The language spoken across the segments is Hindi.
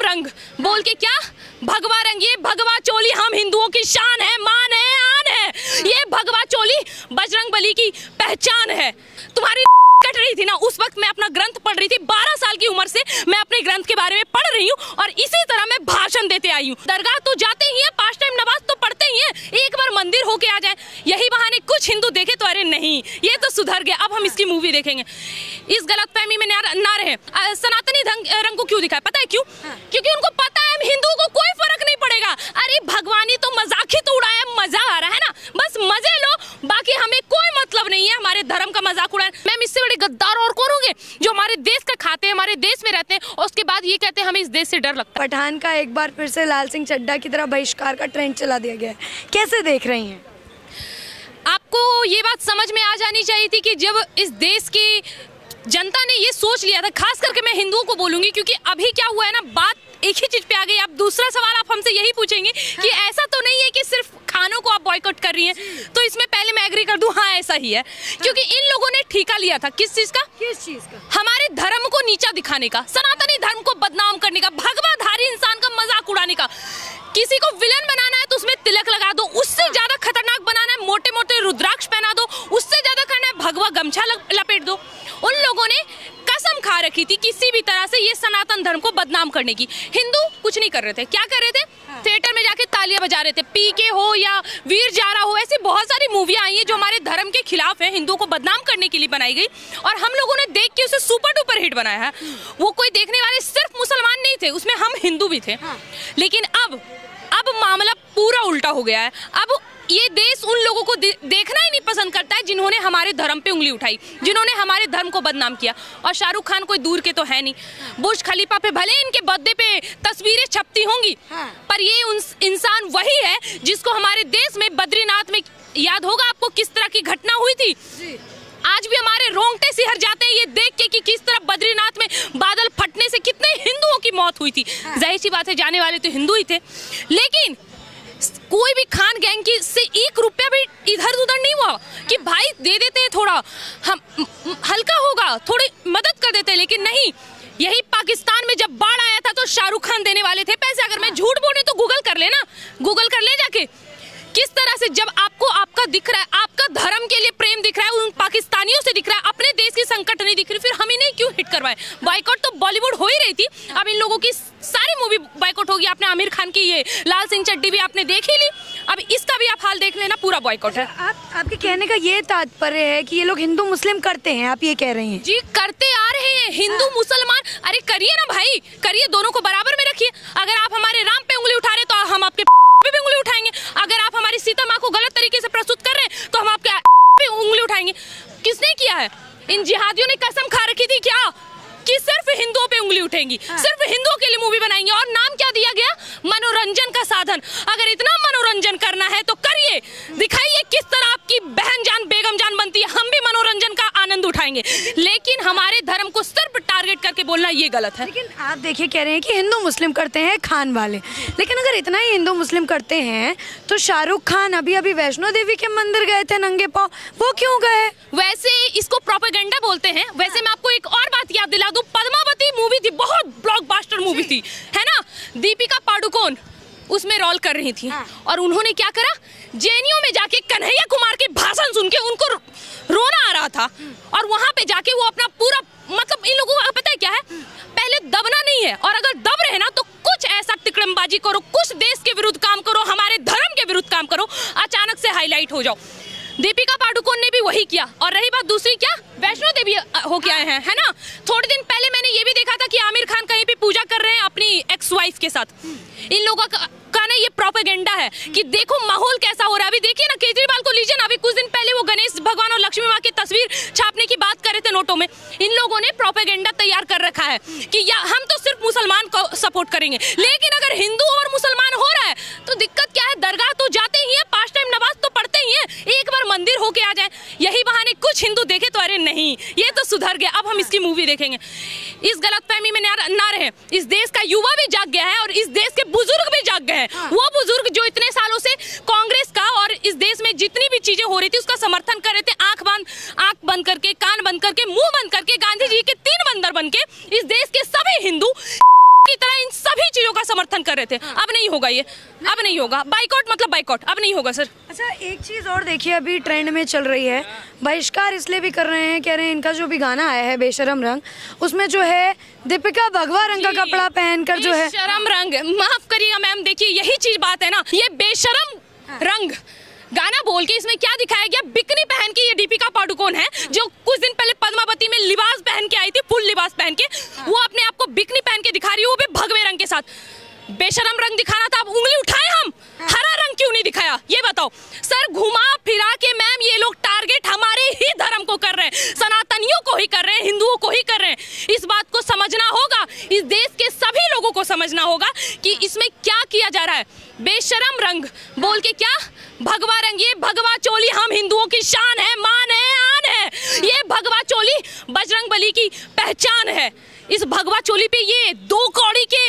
रंग बोल के क्या भगवा रंग, ये भगवा चोली हम हिंदुओं की शान है, मान है, आन है। ये भगवा चोली बजरंगबली की पहचान है। तुम्हारी कट रही थी ना, उस वक्त मैं अपना ग्रंथ पढ़ रही थी। 12 साल की उम्र से मैं अपने ग्रंथ के बारे में पढ़ रही हूँ और इसी तरह मैं भाषण देते आई हूँ। दरगाह तो जाते ही हैं, 5 टाइम नमाज तो पढ़ते ही हैं, एक बार मंदिर होके आ जाए, यही बहाने कुछ हिंदू देखे तो अरे नहीं ये तो सुधर गया, अब हम इसकी मूवी देखेंगे। इस गलतफहमी में ना रहे। सनातनी रंग को क्यों दिखाया पता है क्यों? क्योंकि उनको पता है हम हिंदुओं को कोई फर्क नहीं पड़ेगा। अरे भगवानी तो मजाक ही तो उड़ाया, मजा आ रहा है ना, बस मजे लो, बाकी हमें कोई मतलब नहीं है हमारे धर्म का मजाक उड़ाए। मैम इससे बड़े गद्दार और कौन होंगे जो हमारे देश का खाते हैं, हमारे देश में रहते हैं और उसके बाद ये कहते हैं हमें इस देश से डर लगता है। पठान का एक बार फिर से लाल सिंह चड्ढा की तरह बहिष्कार का ट्रेंड चला दिया गया है, कैसे देख रही हैं? आपको ये बात समझ में आ जानी चाहिए थी कि जब इस देश की जनता ने ये सोच लिया था, खास करके मैं हिंदुओं को बोलूंगी क्योंकि अभी क्या हुआ है ना, बात एक ही चीज पे आ गई। अब दूसरा सवाल आप हमसे यही पूछेंगे कि ऐसा तो नहीं है कि सिर्फ खानों को आप बॉयकॉट कर रही हैं, तो इसमें पहले मैं एग्री कर दूं, हाँ ऐसा ही है। क्योंकि इन लोगों ने ठेका लिया था किस चीज का? हमारे धर्म को नीचा दिखाने का, सनातनी धर्म को बदनाम करने का, भगवाधारी इंसान का मजाक उड़ाने का। किसी को विलन बनाना है तो उसमें तिलक लगा दो, उससे ज्यादा खतरनाक बनाना है मोटे मोटे रुद्राक्ष पहना दो, उससे ज्यादा करना है भगवा गमछा लपेट दो। उन लोगों ने कसम खा रखी थी किसी भी तरह से ये सनातन धर्म को बदनाम करने की। हिंदू कुछ नहीं कर रहे थे, क्या कर रहे थे? थिएटर में जाके तालियां बजा रहे थे। पीके हो या वीर जारा हो, ऐसी बहुत सारी मूवियां आई हैं जो हमारे धर्म के खिलाफ है, हिंदुओं को बदनाम करने के लिए बनाई गई और हम लोगों ने देख के उसे सुपर डुपर हिट बनाया है। वो कोई देखने वाले सिर्फ मुसलमान नहीं थे, उसमें हम हिंदू भी थे। लेकिन अब मामला पूरा उल्टा हो गया है। अब ये देश उन लोगों को देखना ही नहीं पसंद करता है जिन्होंने हमारे धर्म पे उंगली उठाई, जिन्होंने हमारे धर्म को बदनाम किया। और शाहरुख खान कोई दूर के तो है नहीं। बुर्ज खलीफा पे भले इनके बर्थडे पे तस्वीरें छपती होंगी, पर ये इंसान वही है जिसको हमारे देश में बद्रीनाथ में, याद होगा आपको किस तरह की घटना हुई थी। आज भी हमारे रोंगटे सिहर जाते हैं ये देख के कि किस तरह बद्रीनाथ में बादल फटने से कितने हिंदुओं की मौत हुई थी। जाहिर सी बात है जाने वाले तो हिंदू ही थे, लेकिन कोई भी खान गैंग की से 1 रुपया भी इधर उधर नहीं हुआ कि भाई दे देते हैं, थोड़ा हम हल्का होगा, थोड़ी मदद कर देते हैं। लेकिन नहीं, यही पाकिस्तान में जब बाढ़ आया था तो शाहरुख खान देने वाले थे पैसे। अगर मैं झूठ बोलूं तो गूगल कर लेना, गूगल कर ले जाके। किस तरह से जब आपको आपका दिख रहा है, आपका धर्म के लिए प्रेम दिख रहा है, उन पाकिस्तानियों से दिख रहा है, अपने देश की संकट नहीं दिख रही, फिर हम इन्हें क्यों हिट करवाएं? बॉयकॉट तो बॉलीवुड हो ही रही थी, अब इन लोगों की सारी मूवी बॉयकॉट होगी। आपने आमिर खान की ये लाल सिंह चड्ढी भी आपने देख ही ली, अब इसका भी आप हाल देख लेना, पूरा बॉयकॉट है। आपके कहने का ये तात्पर्य है कि ये लोग हिंदू मुस्लिम करते हैं, आप ये कह रही हैं? जी करते आ रहे हैं, हिंदू मुसलमान, अरे करिए ना भाई, करिए, दोनों को बराबर में रखिए। अगर आप हमारे राम पे उंगली उठा रहे तो हम आपके पे उंगली उठाएंगे। अगर आप हमारी सीता माँ को गलत तरीके से प्रस्तुत कर रहे हैं तो हम आपके पे उंगली उठाएंगे। किसने किया है? इन जिहादियों ने कसम खा रखी थी क्या कि सिर्फ हिंदुओं पे उंगली उठेंगी, सिर्फ हिंदुओं के लिए मूवी बनाएंगे। और नाम क्या दिया गया? मनोरंजन का साधन। अगर इतना मनोरंजन करना है तो करिए, दिखाइए किस तरह आपकी बहन जान बेगम जान बनती है, हम भी मनोरंजन का आनंद उठाएंगे। लेकिन हमारे धर्म को सिर्फ टारगेट करके बोलना ये गलत है। लेकिन आप देखिए, कह रहे हैं कि हिंदू मुस्लिम करते हैं खान वाले, लेकिन अगर इतना ही हिंदू मुस्लिम करते हैं तो शाहरुख खान अभी वैष्णो देवी के मंदिर गए थे नंगे पांव, वो क्यों गए? वैसे इसको प्रोपेगेंडा बोलते हैं। वैसे मैं आपको एक और बात याद दिला दूं, पद्मावती मूवी थी, बहुत ब्लॉकबस्टर मूवी थी, है ना? दीपिका पादुकोण उसमें रोल कर रही थी और उन्होंने क्या करा, जेएनयू में जाके कन्हैया कुमार के भाषण सुन के उनको रोना आ रहा था और वहां पे जाके वो अपना पूरा, मतलब इन लोगों को पता है क्या है, पहले दबना नहीं है, और अगर दब रहे ना तो कुछ ऐसा तिकड़मबाजी करो, कुछ देश के विरुद्ध काम करो, हमारे धर्म के विरुद्ध काम करो, अचानक से हाईलाइट हो जाओ। दीपिका पादुकोण ने भी वही किया। और रही बात दूसरी, क्या वैष्णो देवी होके आए हैं, है ना? थोड़े दिन पहले मैंने ये भी देखा था कि आमिर खान कहीं पे पूजा कर रहे हैं अपनी एक्स वाइफ के साथ। इन लोगों का ना ये प्रोपेगेंडा है कि देखो माहौल कैसा हो रहा है। अभी देखिए ना, केजरीवाल को लीजिए ना, अभी कुछ दिन पहले वो गणेश भगवान और लक्ष्मी माँ की तस्वीर छापने की बात कर रहे थे नोटों में। इन लोगों ने प्रोपेगेंडा तैयार कर रखा है कि या हम तो सिर्फ मुसलमान को सपोर्ट करेंगे, लेकिन अगर हिंदू और मुसलमान हो रहा है तो दिक्कत क्या है? दरगाह तो जाते ही है, 5 टाइम नमाज तो पढ़ते ही हैं, एक बार मंदिर होके आ जाए, यही बहाने कुछ हिंदू देखे तो अरे नहीं ये तो सुधर गया, अब हम इसकी मूवी देखेंगे। इस गलतफहमी में ना रहे। इस देश का युवा भी जाग गया है और इस देश के बुजुर्ग भी जाग गए हैं। वो बुजुर्ग जो इतने सालों से कांग्रेस का और इस देश में जितनी भी चीजें हो रही थी उसका समर्थन कर रहे थे, आंख बंद करके, कान बंद करके, मुंह बंद करके, गांधी जी के 3 बंदर बन के, इस देश के सभी हिंदू की तरह इन सभी चीजों चीजों का समर्थन कर रहे थे। अब नहीं होगा ये, अब नहीं होगा। बाइकआउट मतलब बाइकआउट, अब नहीं होगा सर। अच्छा, एक चीज और देखिए, अभी ट्रेंड में चल रही है, बहिष्कार इसलिए भी कर रहे हैं, कह रहे हैं इनका जो भी गाना आया है बेशरम रंग, उसमें जो है दीपिका भगवा रंग का कपड़ा पहनकर जो है बेशरम रंग, माफ करिएगा मैम, देखिए यही चीज बात है ना, ये बेशरम रंग गाना बोल के इसमें क्या दिखाया गया, बिकनी पहन के, ये दीपिका पादुकोण है जो कुछ दिन पहले पद्मावती में लिबास पहन के आई थी, फुल लिबास पहन के, वो अपने आप को बिकनी पहन के दिखा रही है, वो भी भगवे रंग के साथ। बेशरम रंग दिखाना था, अब उंगली उठाए हम, हरा रंग क्यों नहीं दिखाया ये बताओ सर। घुमा फिरा के मैम ये लोग टारगेट हमारे ही धर्म को कर रहे हैं, सनातनियों को ही कर रहे हैं, हिंदुओं को ही कर रहे हैं। इस बात को समझना होगा, इस देश के सभी लोगों को समझना होगा कि इसमें क्या किया जा रहा है। बेशरम रंग बोल के क्या, भगवा रंग, ये भगवा चोली हम हिंदुओं की शान है, मान है, आन है। ये भगवा चोली बजरंगबली की पहचान है। इस भगवा चोली पे ये 2 कौड़ी के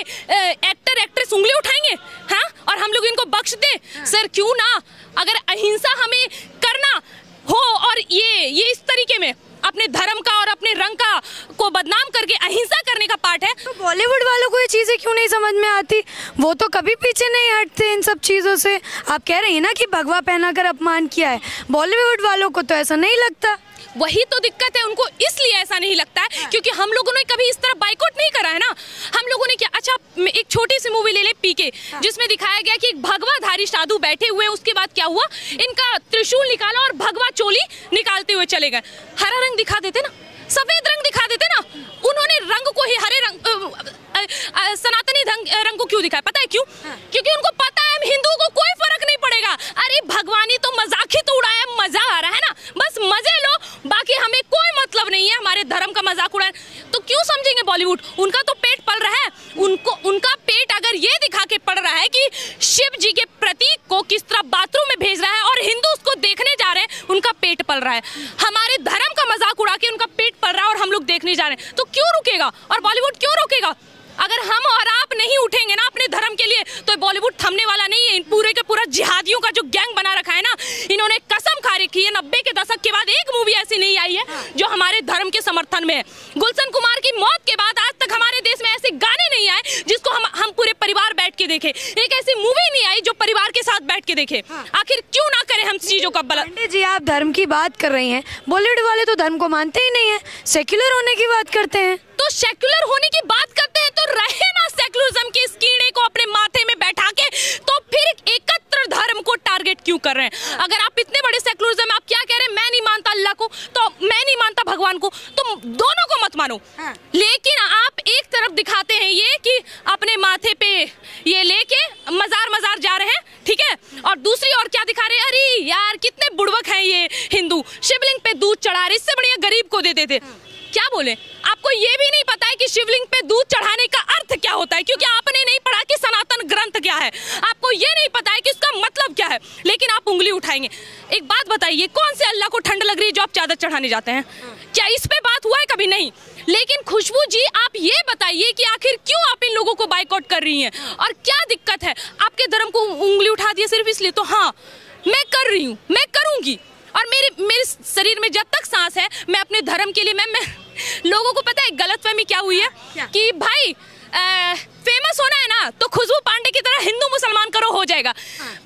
एक्टर एक्ट्रेस उंगली उठाएंगे, हाँ, और हम लोग इनको बख्श दे सर? क्यों ना, अगर अहिंसा हमें करना हो और ये इस तरीके में अपने धर्म का और अपने रंग का को बदनाम करके अहिंसा करने का पार्ट है, तो बॉलीवुड वालों को ये चीजें क्यों नहीं समझ में आती? वो तो कभी पीछे नहीं हटते इन सब चीजों से। आप कह रही हैं ना कि भगवा पहनाकर अपमान किया है, बॉलीवुड वालों को तो ऐसा नहीं लगता। वही तो दिक्कत है, उनको इसलिए ऐसा नहीं लगता है क्योंकि हम लोगों ने कभी इस तरह बाइकआउट नहीं करा है ना। हम लोगों ने क्या, अच्छा एक छोटी सी मूवी ले ले पीके, जिसमें दिखाया गया कि एक भगवाधारी साधु बैठे हुए, उसके बाद क्या हुआ, इनका त्रिशूल निकाला और भगवा चोली निकालते हुए चले गए। हरा रंग दिखा देते ना, सफेद रंग दिखा देते ना, उन्होंने रंग को ही हरे रंग, सनातनी रंग को क्यों दिखाया पता है क्यों? क्योंकि उनको पता है हम हिंदुओं को कोई फर्क नहीं पड़ेगा। अरे भगवानी तो मजाक ही तो उड़ाया, मजा आ रहा है ना, बस मजे लो, बाकी हमें कोई मतलब नहीं है हमारे धर्म का मजाक उड़ाए। तो क्यों समझेंगे बॉलीवुड? उनका तो पेट पल रहा है, उनका पेट अगर ये दिखा के पड़ रहा है कि शिव जी के प्रतीक को किस तरह बाथरूम में भेज रहा है और हिंदू उसको देखने जा रहे हैं, उनका पेट पल रहा है। हमारे धर्म का मजाक उड़ा के उनका पेट पल रहा है और हम लोग देखने जा रहे हैं, तो क्यों रुकेगा? और बॉलीवुड क्यों रोकेगा? अगर हम और आप नहीं उठेंगे ना अपने धर्म के लिए, तो बॉलीवुड थमने वाला नहीं है। पूरे के पूरा जिहादियों का जो गैंग बना रखा है ना, इन्होंने कसम खा रखी है 90 के दशक के बाद एक मूवी ऐसी नहीं आई है जो हमारे धर्म के समर्थन में है। गुलशन कुमार की मौत के बाद आज तक हमारे देश में ऐसे गाने नहीं आए जिसको हम पूरे परिवार बैठ के देखे, एक ऐसी मूवी नहीं आई जो परिवार के साथ बैठ के देखे। आखिर क्यों ना करें हम चीजों का पांडे जी, आप धर्म की बात कर रही हैं, बॉलीवुड वाले तो धर्म को मानते ही नहीं है, सेक्युलर होने की बात करते हैं। तो सेक्युलर होने की बात करते हैं तो रहे ना सेक्युलरिज्म के इस कीड़े को अपने माथे में बैठा के, तो फिर एकत्र धर्म को टारगेट क्यों कर रहे हैं? अगर आप इतने बड़े सेक्युलरिज्म, आप क्या कह रहे हैं, मैं नहीं मानता अल्लाह को, तो मैं नहीं मानता भगवान को, तो दोनों को मत मानो। लेकिन आप एक तरफ दिखाते हैं ये कि अपने माथे पे ये लेके मजार जा रहे हैं, ठीक है, और दूसरी ओर क्या दिखा रहे हैं, अरे यार कितने बुड़वक हैं ये हिंदू, शिवलिंग पे दूध चढ़ा रहे, इससे बढ़िया गरीब को दे देते। क्या बोले, आपको ये भी नहीं पता है कि शिवलिंग पे दूध चढ़ाने का अर्थ क्या होता है, क्योंकि आपने नहीं पढ़ा कि सनातन ग्रंथ क्या है, आपको ये नहीं पता है कि इसका मतलब क्या है, लेकिन आप उंगली उठाएंगे। एक बात बताइए, कौन से अल्लाह को ठंड लग रही है जो आप चादर चढ़ाने जाते हैं? क्या इस पे बात हुआ है? कभी नहीं। लेकिन खुशबू जी, आप ये बताइए कि आखिर क्यों आप इन लोगों को बाइकआउट कर रही हैं और क्या दिक्कत है? आपके धर्म को उंगली उठा दिया सिर्फ इसलिए, तो हाँ मैं कर रही हूँ, मैं करूंगी, और मेरे शरीर में जब तक सांस है मैं अपने धर्म के लिए मैं लोगों को पता है गलतफहमी क्या हुई है कि भाई फेमस होना है ना तो खुशबू पांडे की तरह हिंदू मुसलमान करो, हो जाएगा।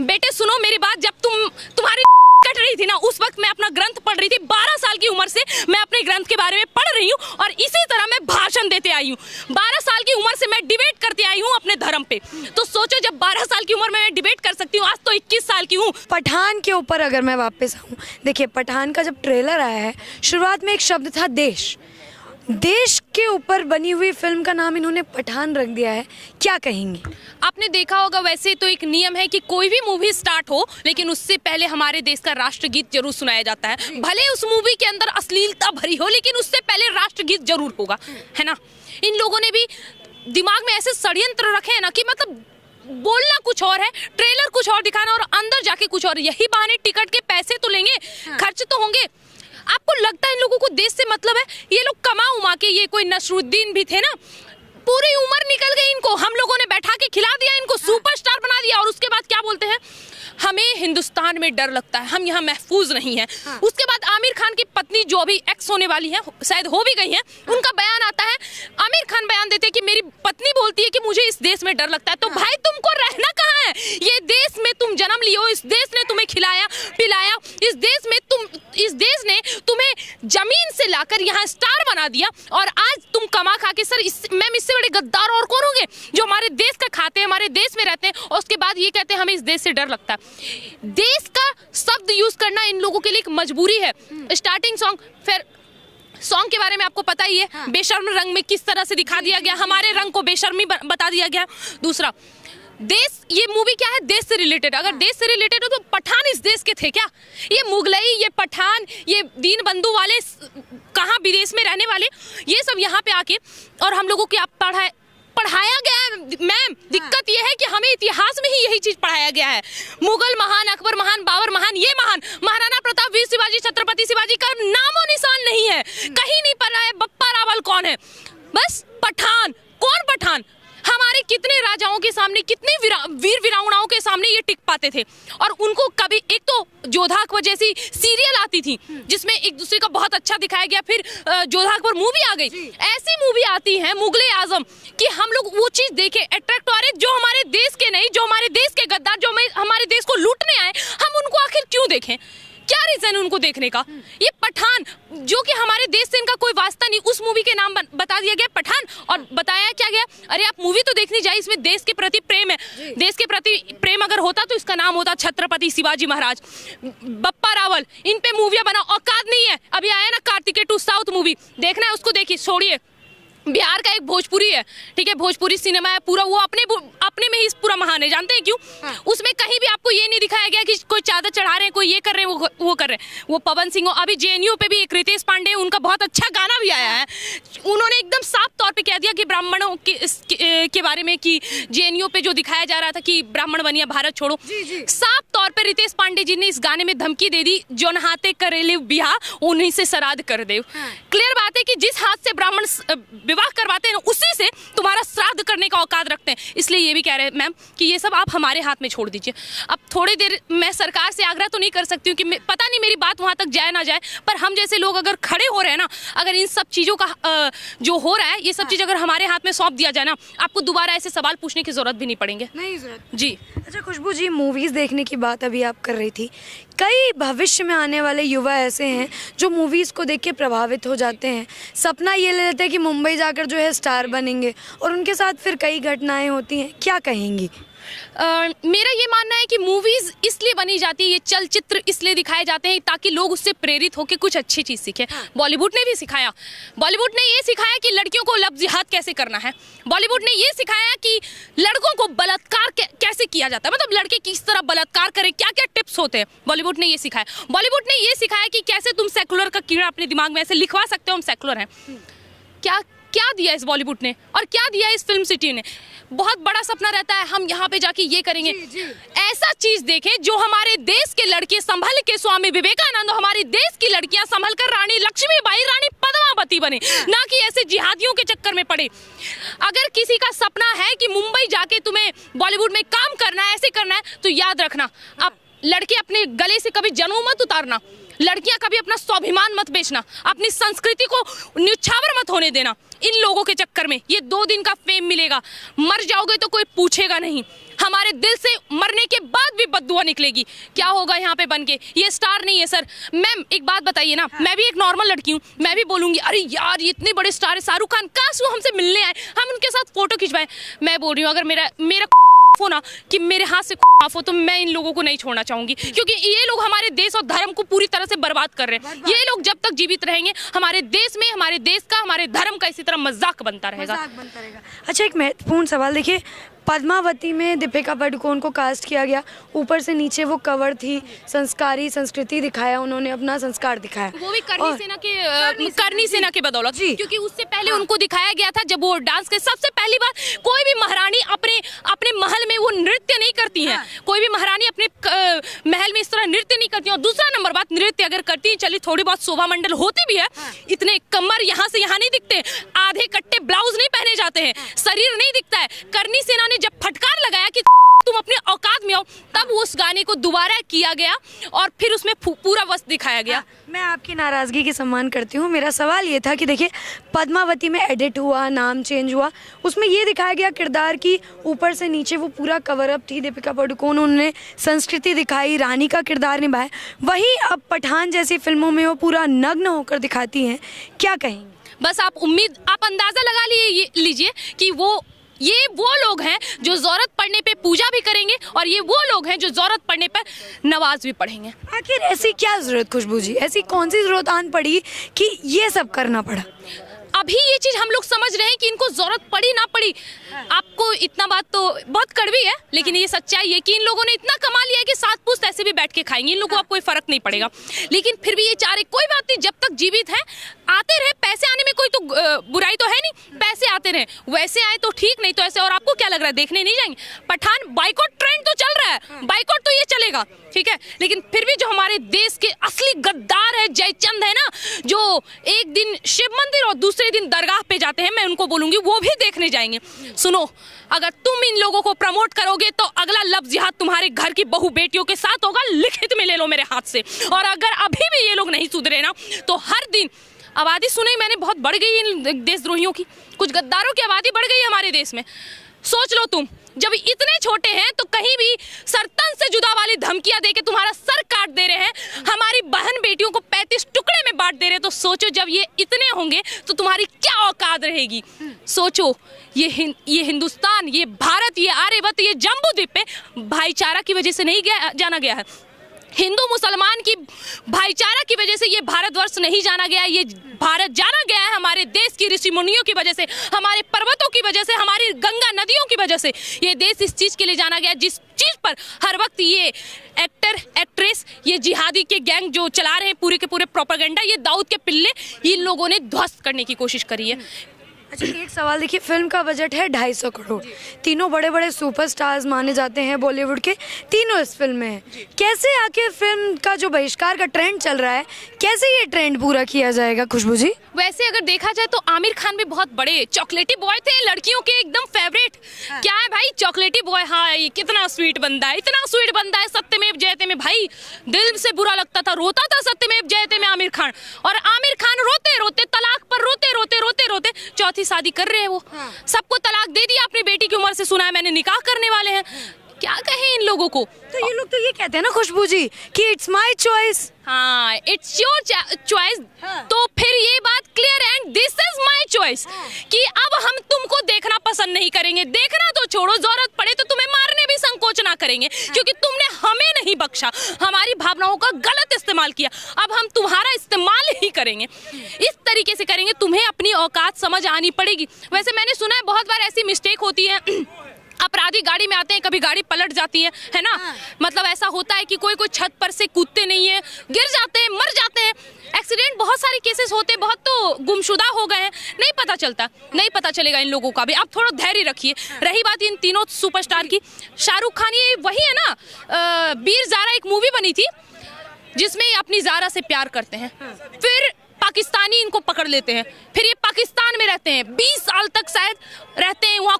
बेटे सुनो मेरी बात, जब तुम्हारी कट रही थी ना, उस वक्त मैं अपना ग्रंथ पढ़ रही थी। 12 साल की उम्र से मैं अपने ग्रंथ के बारे में पढ़ रही हूँ और इसी तरह मैं भाषण देते आई हूँ। 12 साल की उम्र से मैं डिबेट करते आई हूँ अपने धर्म पे। तो सोचो, जब 12 साल की उम्र में मैं डिबेट कर सकती हूँ, आज तो 21 साल की हूँ। पठान के ऊपर अगर मैं वापस आऊँ, देखिए पठान का जब ट्रेलर आया है, शुरुआत में एक शब्द था देश, देश के ऊपर बनी हुई फिल्म का नाम इन्होंने पठान रख दिया है, क्या कहेंगी? आपने देखा होगा, वैसे तो एक नियम है कि कोई भी मूवी स्टार्ट हो लेकिन उससे पहले हमारे देश का राष्ट्रगीत जरूर सुनाया जाता है। भले उस मूवी के अंदर अश्लीलता भरी हो, लेकिन उससे पहले राष्ट्रगीत जरूर होगा, है ना। इन लोगों ने भी दिमाग में ऐसे षड्यंत्र रखे हैं ना कि मतलब बोलना कुछ और है, ट्रेलर कुछ और दिखाना और अंदर जाके कुछ और। यही बहाने टिकट के पैसे तो लेंगे, खर्च तो होंगे। आपको लगता है इन लोगों को देश से मतलब है? ये लोग कमा उमा के, ये कोई नसरुद्दीन भी थे ना, पूरी उम्र निकल गई इनको, हम लोगों ने बैठा के खिला दिया इनको, सुपरस्टार बना दिया, और उसके बाद क्या बोलते हैं, हमें हिंदुस्तान में डर लगता है, हम यहाँ महफूज नहीं हैं। उसके बाद आमिर खान की पत्नी जो अभी एक्स होने वाली है, शायद हो भी गई है, उनका बयान आता है। आमिर खान बयान देते हैं कि मेरी पत्नी बोलती है कि मुझे इस देश में डर लगता है। तो भाई तुमको रहना कहाँ है? ये देश में तुम जन्म लियो, इस देश ने तुम्हें खिलाया पिलाया, इस देश ने तुम्हें जमीन से लाकर यहाँ स्टार बना दिया, और आज तुम कमा खा के, सर मैम इससे बड़े गद्दार और कौन होंगे जो हमारे देश का खाते हैं, हमारे देश में रहते हैं, और उसके बाद ये कहते हैं हमें इस देश से डर लगता है। देश का शब्द यूज करना इन लोगों के लिए एक मजबूरी है। स्टार्टिंग सॉन्ग, फिर सॉन्ग के बारे में आपको पता ही है, बेशर्म रंग में किस तरह से दिखा दिया गया, हमारे रंग को बेशर्मी बता दिया गया। दूसरा, देश, ये मूवी क्या है, देश से रिलेटेड। अगर देश से रिलेटेड हो तो पठान इस देश के थे क्या? ये मुगलई, ये पठान, ये दीन बंधु वाले कहाँ विदेश में रहने वाले, ये सब यहाँ पे आके और हम लोगों को आप पढ़ाया गया है। मैम दिक्कत ये है कि हमें इतिहास में ही यही चीज पढ़ाया गया है। मुगल महान, अकबर महान, बाबर महान, ये महान, महाराणा प्रताप, वीर शिवाजी, छत्रपति शिवाजी का नामो निशान नहीं है, कहीं नहीं पढ़ा है। बप्पा रावल कौन है? बस पठान। कौन पठान? हमारे कितने राजाओं के सामने, कितने वीर वीरांगनाओं के सामने ये टिक पाते थे, और उनको कभी, एक तो जोधा अकबर जैसी सीरियल आती थी जिसमें एक दूसरे का बहुत अच्छा दिखाया गया, फिर जोधा अकबर मूवी आ गई, ऐसी मूवी आती है मुगले आजम कि हम लोग वो चीज देखें, अट्रैक्ट हो रहे, जो हमारे देश के नहीं, जो हमारे देश के गद्दार, जो हमारे देश को लूटने आए, हम उनको आखिर क्यों देखें? क्या रीजन है उनको देखने का? ये पठान, जो कि हमारे देश से इनका कोई वास्ता नहीं, उस मूवी के नाम बता दिया गया पठान, और बताया क्या गया, अरे आप मूवी तो देखनी चाहिए, इसमें देश के प्रति प्रेम है। देश के प्रति प्रेम अगर होता तो इसका नाम होता छत्रपति शिवाजी महाराज। बप्पा रावल, इन पे मूवियां बना औकात नहीं है। अभी आया ना कार्तिकेय 2 साउथ मूवी, देखना है उसको, देखिए, छोड़िए। बिहार का एक भोजपुरी है, ठीक है, भोजपुरी सिनेमा है पूरा, वो अपने में ही पूरा महान है। जानते हैं क्यों? उसमें कहीं भी आपको ये नहीं दिखाया गया कि कोई चादर चढ़ा रहे हैं, कोई ये कर रहे हैं, वो कर रहे हैं। वो पवन सिंह, अभी जेएनयू पे भी एक रितेश पांडे, उनका बहुत अच्छा गाना भी आया है, उन्होंने एकदम साफ तौर पे कह दिया कि ब्राह्मणों के बारे में, कि जेएनयू पे जो दिखाया जा रहा था कि ब्राह्मण बनिया भारत छोड़ो, साफ तौर पे रितेश पांडे जी ने इस गाने में धमकी दे दी, जो नहाते करेले बिहा उन्हीं से श्राद्ध कर दे। क्लियर बात है कि जिस हाथ से ब्राह्मण विवाह करवाते हैं उसी से तुम्हारा श्राद्ध करने का औकात रखते हैं। इसलिए ये भी कह रहे हैं मैम कि ये सब आप हमारे हाथ में छोड़ दीजिए। अब थोड़ी देर मैं सरकार से आग्रह तो नहीं कर सकती हूँ कि पता नहीं मेरी बात वहाँ तक जाए ना जाए, पर हम जैसे लोग अगर खड़े हो रहे हैं ना, अगर इन सब चीज़ों का जो हो रहा है, ये सब चीज़ अगर हमारे हाथ में सौंप दिया जाए ना, आपको दोबारा ऐसे सवाल पूछने की जरूरत भी नहीं पड़ेंगे। नहीं जरूरत जी। अच्छा खुशबू जी, मूवीज़ देखने की बात अभी आप कर रही थी, कई भविष्य में आने वाले युवा ऐसे हैं जो मूवीज़ को देख के प्रभावित हो जाते हैं, सपना ये ले लेते हैं कि मुंबई जाकर जो है स्टार बनेंगे, और उनके साथ फिर कई घटनाएं होती हैं, क्या कहेंगी? मेरा ये मानना है कि मूवीज़ इसलिए बनी जाती है, ये चलचित्र इसलिए दिखाए जाते हैं ताकि लोग उससे प्रेरित होकर कुछ अच्छी चीज़ सीखें। बॉलीवुड ने भी सिखाया, बॉलीवुड ने ये सिखाया कि लड़कियों को लव जिहाद कैसे करना है, बॉलीवुड ने ये सिखाया कि लड़कों को बलात्कार कैसे किया जाता है, मतलब लड़के किस तरह बलात्कार करें, क्या क्या टिप्स होते हैं, बॉलीवुड ने ये सिखाया। बॉलीवुड ने ये सिखाया कि कैसे तुम सेकुलर का कीड़ा अपने दिमाग में ऐसे लिखवा सकते हो, हम सेकुलर हैं। क्या दिया इस बॉलीवुड ने और क्या दिया इस फिल्म सिटी ने? बहुत बड़ा सपना रहता है हम यहाँ पे जाके ये करेंगे, ऐसा चीज देखें जो हमारे देश के लड़के संभल के स्वामी विवेकानंद, हमारे देश की लड़कियां संभल कर रानी लक्ष्मीबाई, रानी पद्मावती बने, ना कि ऐसे जिहादियों के चक्कर में पड़े। अगर किसी का सपना है कि मुंबई जाके तुम्हें बॉलीवुड में काम करना है, ऐसे करना है, तो याद रखना, आप लड़के अपने गले से कभी जनेऊ मत उतारना, लड़कियां कभी अपना स्वाभिमान मत बेचना, अपनी संस्कृति को न्यौछावर मत होने देना इन लोगों के चक्कर में। ये 2 दिन का फेम मिलेगा, मर जाओगे तो कोई पूछेगा नहीं, हमारे दिल से मरने के बाद भी बद्दुआ निकलेगी। क्या होगा यहाँ पे बनके? ये स्टार नहीं है सर। मैम एक बात बताइए ना, मैं भी एक नॉर्मल लड़की हूँ, मैं भी बोलूंगी अरे यार ये इतने बड़े स्टार है, शाहरुख खान, काश वो हमसे मिलने आए, हम उनके साथ फोटो खिंचवाएं। मैं बोल रही हूँ अगर मेरा हो ना कि मेरे हाथ से हो तो मैं इन लोगों को नहीं छोड़ना चाहूंगी, क्योंकि ये लोग हमारे देश और धर्म को पूरी तरह से बर्बाद कर रहे हैं। ये लोग जब तक जीवित रहेंगे हमारे देश में, हमारे देश का, हमारे धर्म का इसी तरह मजाक बनता रहेगा। अच्छा एक महत्वपूर्ण सवाल, देखिए पद्मावती में दीपिका पादुकोण को कास्ट किया गया, ऊपर से नीचे वो कवर थी, संस्कारी संस्कृति दिखाया, उन्होंने अपना संस्कार दिखाया, वो भी करनी सेना के बदौलत, क्योंकि उससे पहले उनको दिखाया गया था जब वो डांस के, सबसे पहली बात कोई भी महारानी अपने महल में वो नृत्य नहीं करती है, कोई भी महारानी अपने महल में इस तरह नृत्य नहीं करती है। और दूसरा नंबर बात, नृत्य अगर करती है, चलिए थोड़ी बहुत शोभा मंडल होती भी है, इतने कमर यहाँ से यहाँ नहीं दिखते, आधे कट्टे ब्लाउज नहीं पहने जाते हैं, शरीर नहीं दिखता है। करनी सेना ने जब फटकार लगाया कि तुम अपने औकात में में आओ, तब उस गाने को दोबारा किया गया और फिर उसमें पूरा वस्त दिखाया गया। मैं आपकी नाराज़गी की सम्मान करती हूँ। मेरा सवाल ये था कि देखिए पद्मावती में एडिट हुआ, नाम चेंज हुआ, उसमें ये दिखाया गया किरदार की ऊपर से नीचे वो पूरा कवर अप थी दीपिका पादुकोण, उन्होंने संस्कृति दिखाई, रानी का किरदार निभाया। वहीं अब पठान जैसी फिल्मों में वो पूरा नग्न होकर दिखाती हैं, क्या कहेंगे? बस आप अंदाजा लगा लीजिए कि ये वो लोग हैं जो जरूरत पड़ने पे पूजा भी करेंगे और ये वो लोग हैं जो जरूरत पड़ने पर नमाज भी पढ़ेंगे। आखिर ऐसी क्या जरूरत खुशबू जी, ऐसी कौन सी जरूरत आन पड़ी कि ये सब करना पड़ा? अभी ये चीज हम लोग समझ रहे हैं कि इनको जरूरत पड़ी ना पड़ी। आपको इतना बात तो बहुत कड़वी है, लेकिन ये सच्चाई है कि इन लोगों ने इतना कमा लिया है कि 7 पुश्त ऐसे भी बैठ के खाएंगे, इन लोगों को अब कोई फर्क नहीं पड़ेगा। लेकिन फिर भी ये चाह रहे कोई बात नहीं, जब तक जीवित है आते रहे, पैसे आने में कोई तो बुराई तो है नहीं, पैसे आते रहे, वैसे आए तो ठीक, नहीं तो ऐसे। और आपको क्या लग रहा है देखने नहीं जाएंगे? पठान बाइकॉट ट्रेंड तो चल रहा है, बाइकॉट तो ये चलेगा, ठीक है, लेकिन फिर भी जो हमारे देश के असली गद्दार है जयचंद है ना, जो एक दिन शिव मंदिर और दूसरे दिन दरगाह पे जाते हैं, मैं उनको बोलूंगी वो भी देखने जाएंगे। सुनो, अगर तुम इन लोगों को प्रमोट करोगे तो अगला लफ्ज जिहाद तुम्हारे घर की बहू बेटियों के साथ होगा, लिखित में ले लो मेरे हाथ से। और अगर अभी भी ये लोग नहीं सुधरे ना तो हर दिन आबादी सुनी मैंने बहुत बढ़ गई इन देशद्रोहियों की, कुछ गद्दारों की आबादी बढ़ गई हमारे देश में। सोच लो तुम, जब इतने छोटे हैं तो कहीं भी सरतन से जुदा वाली धमकियां देके तुम्हारा सर काट दे रहे हैं, हमारी बहन बेटियों को 35 टुकड़े में बांट दे रहे हैं, तो सोचो जब ये इतने होंगे तो तुम्हारी क्या औकात रहेगी। सोचो, ये हिंदुस्तान, ये भारत, ये आर्यभट्ट, ये जम्बू द्वीप पे भाईचारा की वजह से नहीं जाना गया है, हिंदू मुसलमान की भाईचारा की वजह से ये भारतवर्ष नहीं जाना गया है, ये भारत जाना गया है हमारे देश की ऋषि मुनियों की वजह से, हमारे पर्वतों की वजह से, हमारी गंगा नदियों की वजह से ये देश इस चीज के लिए जाना गया, जिस चीज पर हर वक्त ये एक्टर एक्ट्रेस, ये जिहादी के गैंग जो चला रहे हैं पूरे के पूरे प्रोपेगेंडा, ये दाऊद के पिल्ले, इन लोगों ने ध्वस्त करने की कोशिश करी है। अच्छा, एक सवाल देखिए, फिल्म का बजट है 250 करोड़, तीनों बड़े बड़े सुपरस्टार्स माने जाते हैं बॉलीवुड के, तीनों इस फिल्म में हैं। कैसे आखिर फिल्म का जो बहिष्कार का ट्रेंड चल रहा है, कैसे ये ट्रेंड पूरा किया जाएगा खुशबू जी? वैसे अगर देखा जाए तो आमिर खान भी बहुत बड़े चॉकलेटी बॉय थे, लड़कियों के एकदम फेवरेट। क्या है भाई चॉकलेटी बॉय, हाँ ये कितना स्वीट बंदा है, इतना स्वीट बंदा है, सत्यमेव जयते में भाई दिल से बुरा लगता था, रोता था सत्यमेव जयते में आमिर खान। और आमिर खान रोते रोते तलाक पर रोते रोते रोते रोते चौथी शादी कर रहे हैं वो, सबको तलाक दे दिया, अपनी बेटी की उम्र से सुना है मैंने निकाह करने वाले हैं। क्या कहें इन लोगों को? तो ये लोग तो ये कहते हैं ना खुशबू जी कि इट्स माय चॉइस। हाँ, इट्स योर चॉइस, तो फिर ये बात clear and this is my choice कि अब हम तुमको देखना पसंद नहीं करेंगे, देखना तो छोड़ो, जरूरत पड़े तो तुम्हें मारने भी संकोच ना करेंगे, क्योंकि तुमने हमें नहीं बख्शा, हमारी भावनाओं का गलत इस्तेमाल किया, अब हम तुम्हारा इस्तेमाल ही करेंगे, इस तरीके से करेंगे, तुम्हें अपनी औकात समझ आनी पड़ेगी। वैसे मैंने सुना है बहुत बार ऐसी मिस्टेक होती है, अपराधी गाड़ी में आते हैं, कभी गाड़ी पलट जाती है ना, मतलब ऐसा होता है कि कोई छत पर से कूदते नहीं है, गिर जाते हैं, मर जाते हैं, एक्सीडेंट बहुत सारे केसेस होते हैं, बहुत तो गुमशुदा हो गए हैं, नहीं पता चलता, नहीं पता चलेगा इन लोगों का भी। आप थोड़ा धैर्य रखिए। रही बात इन तीनों सुपरस्टार की, शाहरुख खान ये वही है ना, वीर ज़ारा एक मूवी बनी थी जिसमें ये अपनी ज़ारा से प्यार करते हैं, फिर पाकिस्तानी इनको पकड़ लेते हैं, फिर ये पाकिस्तान में रहते हैं, 20 साल तक शायद रहते हैं वहाँ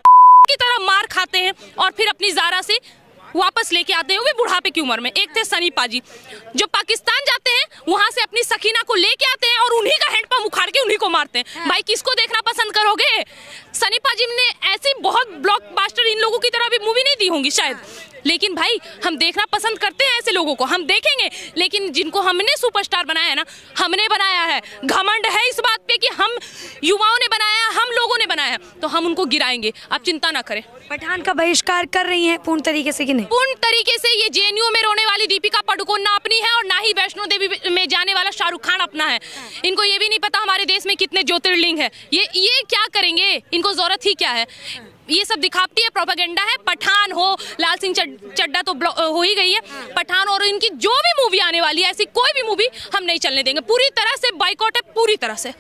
की तरह मार खाते हैं और फिर अपनी ज़ारा से वापस लेके आते हैं, वो भी बुढ़ापे की उम्र में। एक थे सनी पाजी जो पाकिस्तान जाते हैं, वहां से अपनी सकीना को लेके आते हैं और उन्हीं का हैंडपंप उखाड़ के उन्हीं को मारते हैं। भाई किसको देखना पसंद करोगे? सनी पाजी ने ऐसी बहुत ब्लॉकबस्टर इन लोगों की तरह भी मूवी नहीं दी होंगी शायद, लेकिन भाई हम देखना पसंद करते हैं ऐसे लोगों को, हम देखेंगे, लेकिन जिनको हमने सुपरस्टार बनाया है ना, हमने बनाया है, घमंड है इस बात पे कि हम युवाओं ने बनाया, हम लोगों ने बनाया, तो हम उनको गिराएंगे, आप चिंता ना करें। पठान का बहिष्कार कर रही हैं पूर्ण तरीके से कि नहीं? पूर्ण तरीके से। ये जेएनयू में रोने वाली दीपिका पादुकोण ना अपनी है और ना ही वैष्णो देवी में जाने वाला शाहरुख खान अपना है। इनको ये भी नहीं पता हमारे देश में कितने ज्योतिर्लिंग है, ये क्या करेंगे, इनको जरूरत ही क्या है? ये सब दिखावटी है, प्रोपेगेंडा है। पठान हो, लाल सिंह चड्ढा तो हो ही गई है, पठान और इनकी जो भी मूवी आने वाली है, ऐसी कोई भी मूवी हम नहीं चलने देंगे, पूरी तरह से बाइकआउट है, पूरी तरह से।